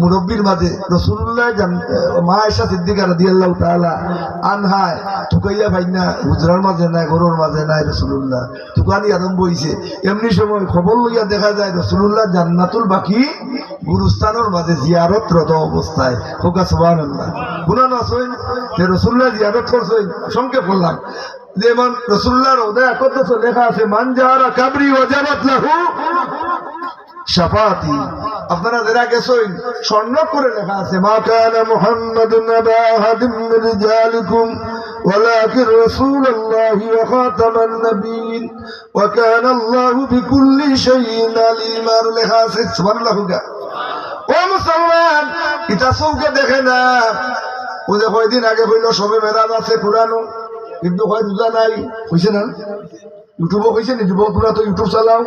মুরব্বীর মাঝে রাসূলুল্লাহ মা আয়েশা সিদ্দিকা রাদিয়াল্লাহু তাআলা আনহায় তুকাইয়া ভাইনা হুজরার মাঝে নাই ঘরের মাঝে নাই রাসূলুল্লাহ তুকানি আরম্ভ হইছে এমনি সময় খবর লইয়া দেখা যায় রাসূলুল্লাহ জান্নাতুল বাকি গুরুস্থানের মাঝে জিয়ারতরত অবস্থায় হোকা সুবহানাল্লাহ গুনাহ আছে যে রাসূলুল্লাহ জিয়ারত করছেন সংক্ষেপ করলাম যেমন রাসূলুল্লাহর রওজা আকদস লেখা আছে মান জারা কাবরি ওয়াজাবাত লাহু শাফাতি আপনারা যারা গেছেন স্বর্ণ করে লেখা আছে মা কানা মুহাম্মাদুন আবা আহাদিন মিন রিজালিকুম ওয়ালাকিন রাসূলুল্লাহি ওয়া খাতামান নাবিয়্যিন ওয়া কানা আল্লাহু বিকুল্লি শাইইন আলিমা লেখা আছে সুবহানাল্লাহ ও মুসলমান এটা চৌকে দেখে না ও যে কয়দিন আগে হইল সবে মেরাজ আছে পুরানো কিন্তু হয় রোজা নাই হয়েছে না ইউটিউবও হয়েছে নি যুবক তোরা তো ইউটিউব চালাও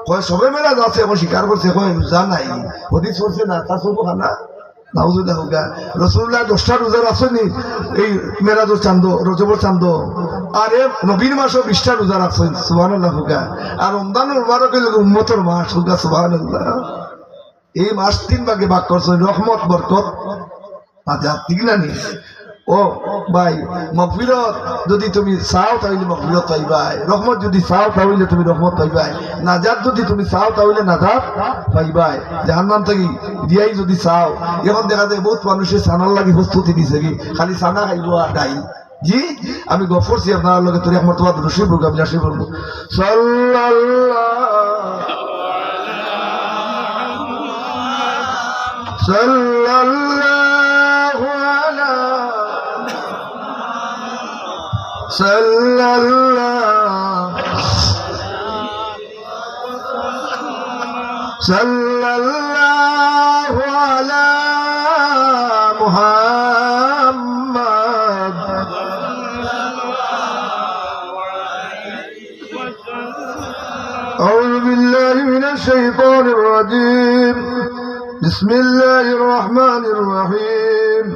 কয় সবে মেরাজ আছে এখন স্বীকার করছে কয় রোজা নাই হদিস করছে না তা সব খানা নাউজুবিল্লাহ হোগা রাসূলুল্লাহ 10টা রোজার আসেনি এই মেরাজের চাঁদ রজবের চাঁদ আর নবীর মাসও 20টা রোজা রাখছেন সুবহানাল্লাহ হোগা আর রমজানের মুবারক হইল উম্মতের মাস হোগা সুবহানাল্লাহ এই মাস 3 ভাগে ভাগ করছেন রহমত বরকত আজাদ ঠিক না নি ও ভাই মাগফিরাত যদি তুমি চাও তাহলে মাগফিরাত পাইবাই রহমত যদি চাও তাহলে তুমি রহমত পাইবাই নাজাত যদি তুমি চাও তাহলে নাজাত পাইবাই জাহান্নাম থেকে দিয়াই যদি চাও এখন দেখা যায় বহুত মানুষে সানার লাগি প্রস্তুতি দিছে কি খালি সানা খাইব আর ডাইল জি আমি গফরছি আপনার লগে তোর একমাত্র রশি বলবো আমি রাশি বলবো সাল্লাল্লাহু আলা মুহাম্মাদ আউযু বিল্লাহি মিনাশ শাইতানির রাজীম বিসমিল্লাহির রহমানির রহিম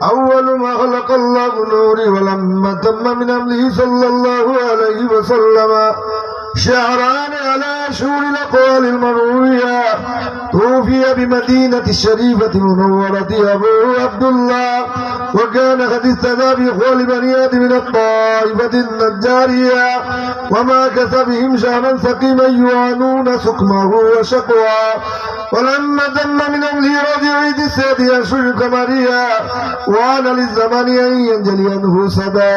أول ما خلق الله نور ولما تم من أمره صلى الله عليه وسلم شهران على شهور الأقوال المروية توفي بمدينة الشريفة المنورة أبو عبد الله وكان قد استدى بإخوال بني آدم من الطائفة النجارية وما كسبهم شهرا سقيما يعانون سقمه وشقوى ولما تم من أمره رضي عيد السادي أشهر قمرية وعن للزمان أن ينجلي عنه سدى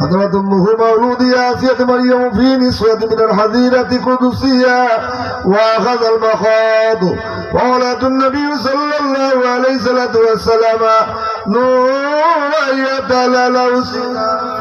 حضرت أمه مولود آسية مريم في نسوة من الحظيرة قدسية وأخذ المخاض وولد النبي صلى الله عليه الصلاة والسلام نور يتلال صلى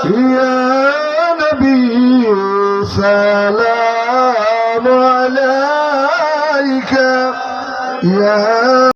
يا نبي سلام عليك يا